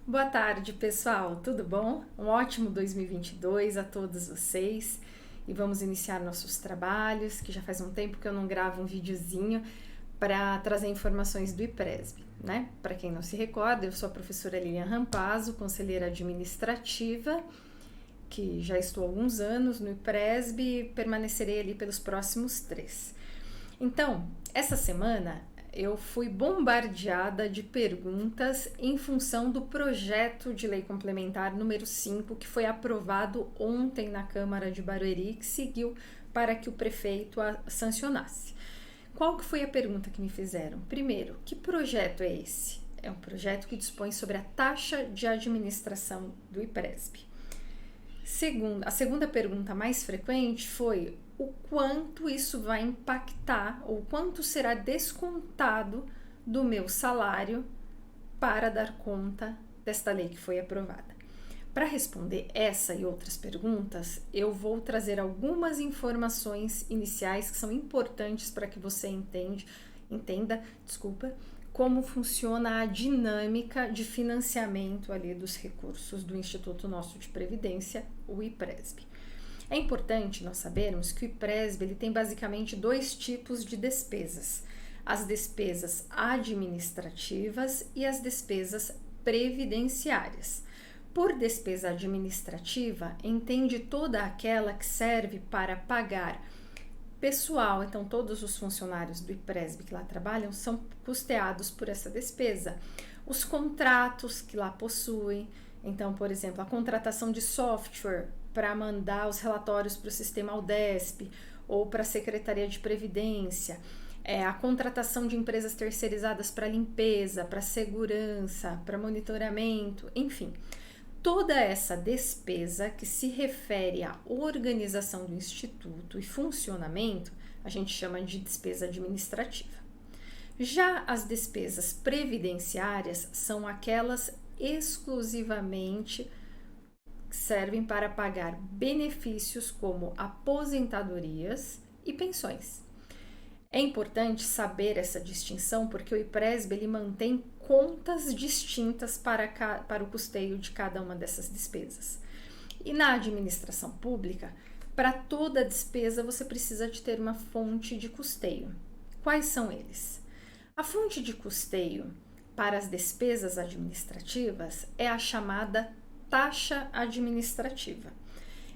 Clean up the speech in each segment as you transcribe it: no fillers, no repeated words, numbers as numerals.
Boa tarde, pessoal. Tudo bom? Um ótimo 2022 a todos vocês. E vamos iniciar nossos trabalhos, que já faz um tempo que eu não gravo um videozinho para trazer informações do IPRESB, né? Para quem não se recorda, eu sou a professora Lilian Rampazzo, conselheira administrativa, que já estou há alguns anos no IPRESB e permanecerei ali pelos próximos 3. Então, essa semana eu fui bombardeada de perguntas em função do projeto de lei complementar número 5, que foi aprovado ontem na Câmara de Barueri, que seguiu para que o prefeito a sancionasse. Qual que foi a pergunta que me fizeram? Primeiro, que projeto é esse? É um projeto que dispõe sobre a taxa de administração do IPRESB. A segunda pergunta mais frequente foi o quanto isso vai impactar ou quanto será descontado do meu salário para dar conta desta lei que foi aprovada. Para responder essa e outras perguntas, eu vou trazer algumas informações iniciais que são importantes para que você entenda, como funciona a dinâmica de financiamento ali dos recursos do Instituto Nosso de Previdência, o IPRESB. É importante nós sabermos que o IPRESB ele tem basicamente 2 tipos de despesas: as despesas administrativas e as despesas previdenciárias. Por despesa administrativa, entende toda aquela que serve para pagar pessoal, então todos os funcionários do IPRESB que lá trabalham são custeados por essa despesa. Os contratos que lá possuem, então, por exemplo, a contratação de software para mandar os relatórios para o sistema Aldesp ou para a Secretaria de Previdência, a contratação de empresas terceirizadas para limpeza, para segurança, para monitoramento, enfim. Toda essa despesa que se refere à organização do Instituto e funcionamento, a gente chama de despesa administrativa. Já as despesas previdenciárias são aquelas exclusivamente que servem para pagar benefícios como aposentadorias e pensões. É importante saber essa distinção porque o IPRESB ele mantém contas distintas para o custeio de cada uma dessas despesas. E na administração pública, para toda despesa você precisa de ter uma fonte de custeio. Quais são eles? A fonte de custeio para as despesas administrativas é a chamada taxa administrativa.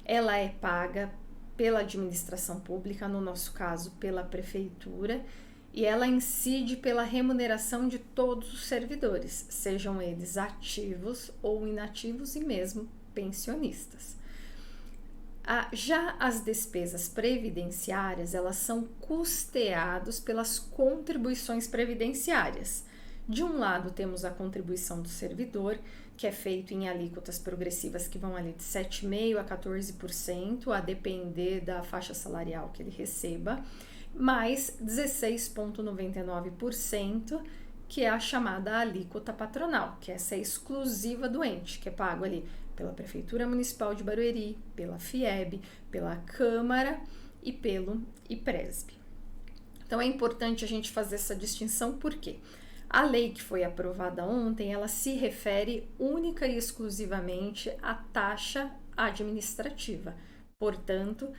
Ela é paga pela administração pública, no nosso caso pela prefeitura, e ela incide pela remuneração de todos os servidores, sejam eles ativos ou inativos e mesmo pensionistas. Já as despesas previdenciárias, elas são custeadas pelas contribuições previdenciárias. De um lado temos a contribuição do servidor, que é feito em alíquotas progressivas que vão ali de 7,5% a 14%, a depender da faixa salarial que ele receba, mais 16,99%, que é a chamada alíquota patronal, que essa é exclusiva do ente, que é pago ali pela Prefeitura Municipal de Barueri, pela FIEB, pela Câmara e pelo IPRESB. Então é importante a gente fazer essa distinção, porque a lei que foi aprovada ontem, ela se refere única e exclusivamente à taxa administrativa, portanto,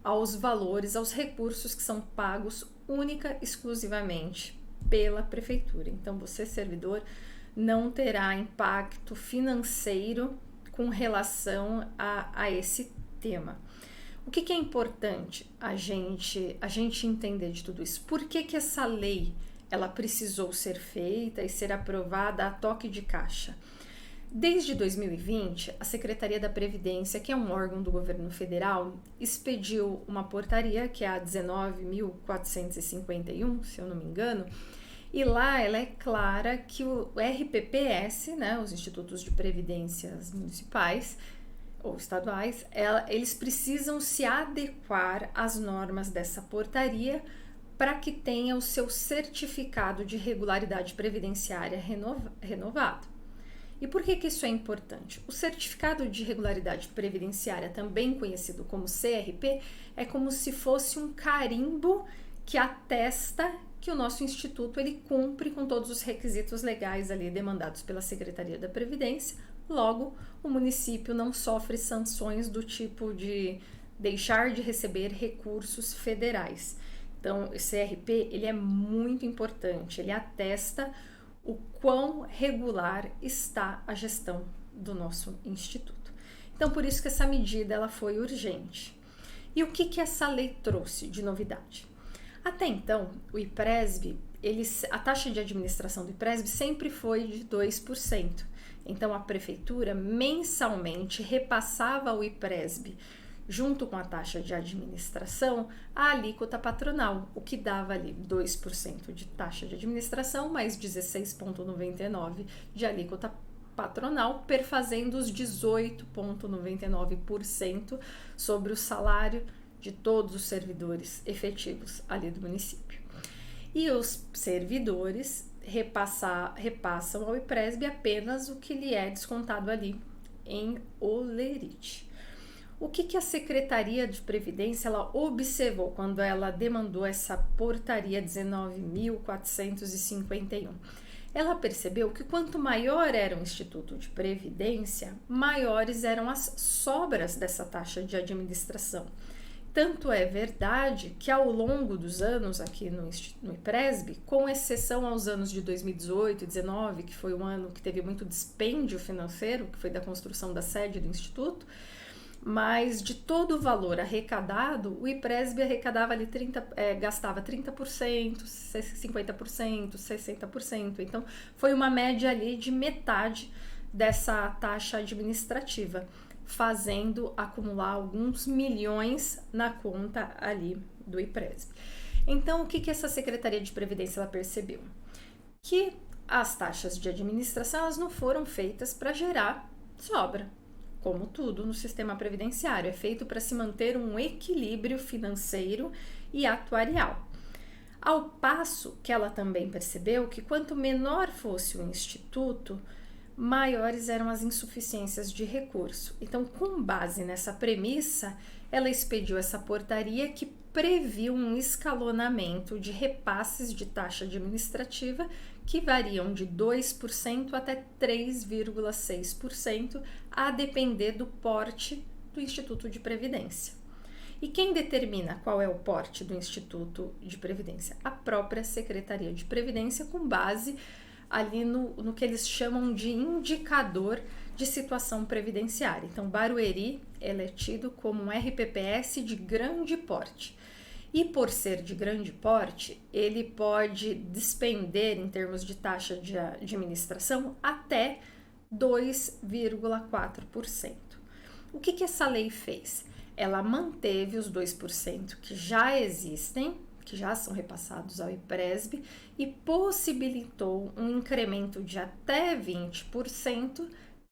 aos valores, aos recursos que são pagos única e exclusivamente pela prefeitura. Então, você, servidor, não terá impacto financeiro com relação a esse tema. O que é importante a gente entender de tudo isso? Por que essa lei ela precisou ser feita e ser aprovada a toque de caixa? Desde 2020, a Secretaria da Previdência, que é um órgão do governo federal, expediu uma portaria, que é a 19.451, se eu não me engano, e lá ela é clara que o RPPS, né, os Institutos de Previdências Municipais ou estaduais, eles precisam se adequar às normas dessa portaria para que tenha o seu certificado de regularidade previdenciária renovado. E por que isso é importante? O certificado de regularidade previdenciária, também conhecido como CRP, é como se fosse um carimbo que atesta que o nosso instituto ele cumpre com todos os requisitos legais ali demandados pela Secretaria da Previdência. Logo, o município não sofre sanções do tipo de deixar de receber recursos federais. Então, o CRP ele é muito importante, ele atesta o quão regular está a gestão do nosso instituto. Então, por isso que essa medida ela foi urgente. E o que essa lei trouxe de novidade? Até então, o IPRESB, a taxa de administração do IPRESB sempre foi de 2%. Então, a prefeitura mensalmente repassava ao IPRESB, junto com a taxa de administração, a alíquota patronal, o que dava ali 2% de taxa de administração, mais 16,99% de alíquota patronal, perfazendo os 18,99% sobre o salário de todos os servidores efetivos ali do município. E os servidores repassam ao IPRESB apenas o que lhe é descontado ali em olerite. O que a Secretaria de Previdência ela observou quando ela demandou essa portaria 19.451? Ela percebeu que quanto maior era o Instituto de Previdência, maiores eram as sobras dessa taxa de administração. Tanto é verdade que ao longo dos anos aqui no IPRESB, com exceção aos anos de 2018 e 2019, que foi um ano que teve muito dispêndio financeiro, que foi da construção da sede do Instituto, mas de todo o valor arrecadado, o IPRESB arrecadava ali gastava 30%, 50%, 60%. Então, foi uma média ali de metade dessa taxa administrativa, fazendo acumular alguns milhões na conta ali do IPRESB. Então, o que essa Secretaria de Previdência ela percebeu? Que as taxas de administração elas não foram feitas para gerar sobra. Como tudo no sistema previdenciário, é feito para se manter um equilíbrio financeiro e atuarial. Ao passo que ela também percebeu que quanto menor fosse o instituto, maiores eram as insuficiências de recurso. Então, com base nessa premissa, ela expediu essa portaria que previu um escalonamento de repasses de taxa administrativa que variam de 2% até 3,6%, a depender do porte do Instituto de Previdência. E quem determina qual é o porte do Instituto de Previdência? A própria Secretaria de Previdência, com base ali no que eles chamam de indicador de situação previdenciária. Então, Barueri ele é tido como um RPPS de grande porte. E por ser de grande porte, ele pode despender, em termos de taxa de administração, até 2,4%. O que essa lei fez? Ela manteve os 2% que já existem, que já são repassados ao IPRESB, e possibilitou um incremento de até 20%,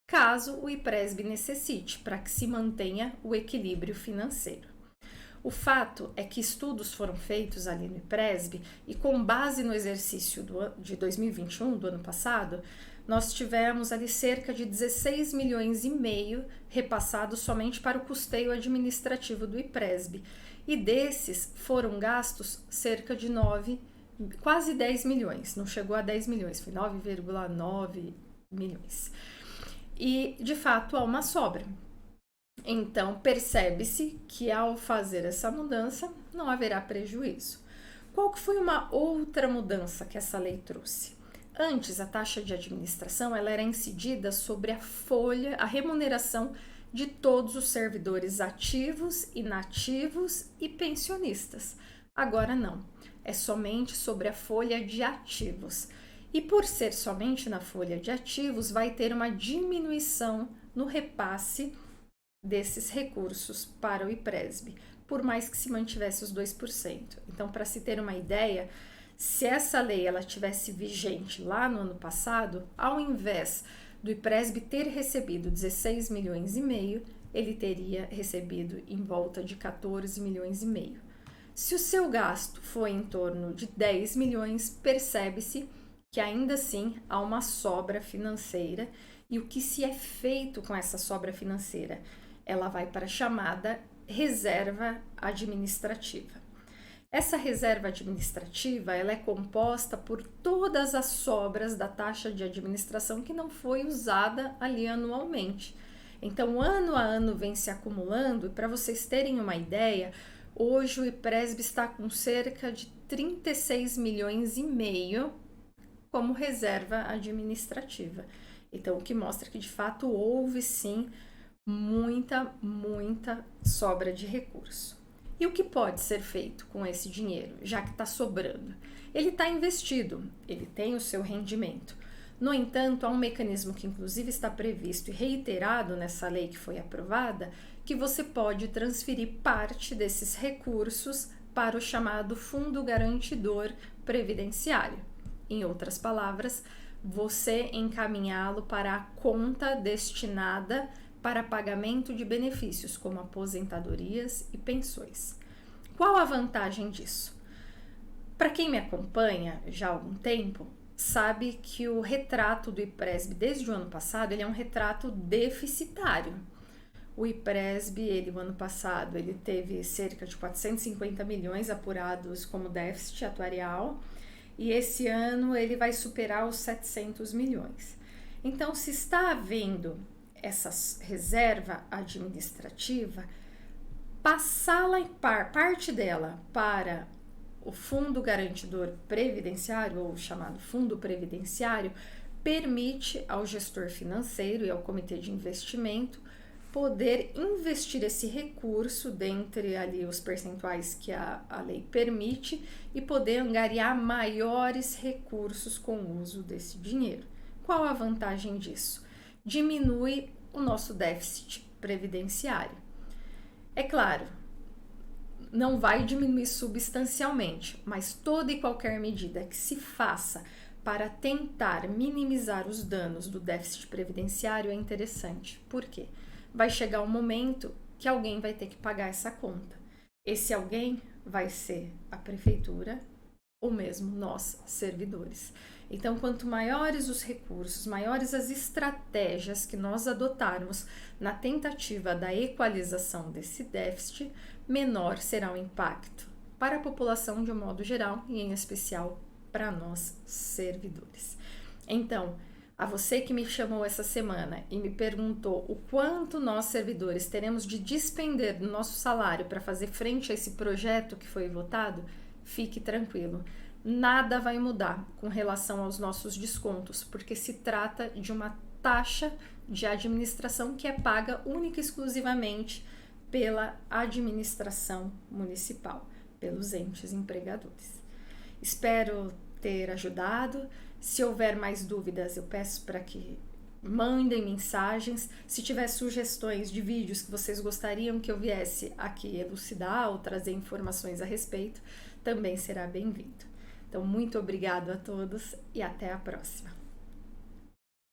caso o IPRESB necessite, para que se mantenha o equilíbrio financeiro. O fato é que estudos foram feitos ali no IPRESB e com base no exercício de 2021, do ano passado, nós tivemos ali cerca de 16 milhões e meio repassados somente para o custeio administrativo do IPRESB. E desses foram gastos cerca de quase 10 milhões, não chegou a 10 milhões, foi 9,9 milhões. E, de fato, há uma sobra. Então, percebe-se que ao fazer essa mudança, não haverá prejuízo. Qual que foi uma outra mudança que essa lei trouxe? Antes, a taxa de administração ela era incidida sobre a remuneração de todos os servidores ativos, inativos e pensionistas. Agora não, é somente sobre a folha de ativos. E por ser somente na folha de ativos, vai ter uma diminuição no repasse desses recursos para o IPRESB, por mais que se mantivesse os 2%. Então, para se ter uma ideia, se essa lei ela tivesse vigente lá no ano passado, ao invés do IPRESB ter recebido 16 milhões e meio, ele teria recebido em volta de 14 milhões e meio. Se o seu gasto foi em torno de 10 milhões, percebe-se que ainda assim há uma sobra financeira. E o que se é feito com essa sobra financeira? Ela vai para a chamada reserva administrativa. Essa reserva administrativa, ela é composta por todas as sobras da taxa de administração que não foi usada ali anualmente. Então, ano a ano vem se acumulando, e para vocês terem uma ideia, hoje o IPRESB está com cerca de 36 milhões e meio como reserva administrativa. Então, o que mostra que de fato houve sim muita sobra de recurso. E o que pode ser feito com esse dinheiro, já que está sobrando? Ele está investido, ele tem o seu rendimento. No entanto, há um mecanismo que inclusive está previsto e reiterado nessa lei que foi aprovada, que você pode transferir parte desses recursos para o chamado Fundo Garantidor Previdenciário. Em outras palavras, você encaminhá-lo para a conta destinada para pagamento de benefícios, como aposentadorias e pensões. Qual a vantagem disso? Para quem me acompanha já há algum tempo, sabe que o retrato do IPRESB desde o ano passado, ele é um retrato deficitário. O IPRESB, o ano passado, ele teve cerca de 450 milhões apurados como déficit atuarial, e esse ano ele vai superar os 700 milhões. Então, se está havendo essa reserva administrativa, passá-la parte dela para o Fundo Garantidor Previdenciário, ou chamado Fundo Previdenciário, permite ao gestor financeiro e ao comitê de investimento poder investir esse recurso dentre ali os percentuais que a lei permite e poder angariar maiores recursos com o uso desse dinheiro. Qual a vantagem disso? Diminui o nosso déficit previdenciário. É claro, não vai diminuir substancialmente, mas toda e qualquer medida que se faça para tentar minimizar os danos do déficit previdenciário é interessante. Por quê? Vai chegar um momento que alguém vai ter que pagar essa conta. Esse alguém vai ser a prefeitura ou mesmo nós, servidores. Então, quanto maiores os recursos, maiores as estratégias que nós adotarmos na tentativa da equalização desse déficit, menor será o impacto para a população de um modo geral e em especial para nós, servidores. Então, a você que me chamou essa semana e me perguntou o quanto nós, servidores, teremos de despender do nosso salário para fazer frente a esse projeto que foi votado, fique tranquilo. Nada vai mudar com relação aos nossos descontos, porque se trata de uma taxa de administração que é paga única e exclusivamente pela administração municipal, pelos entes empregadores. Espero ter ajudado. Se houver mais dúvidas, eu peço para que mandem mensagens. Se tiver sugestões de vídeos que vocês gostariam que eu viesse aqui elucidar ou trazer informações a respeito, também será bem-vindo. Então, muito obrigado a todos e até a próxima.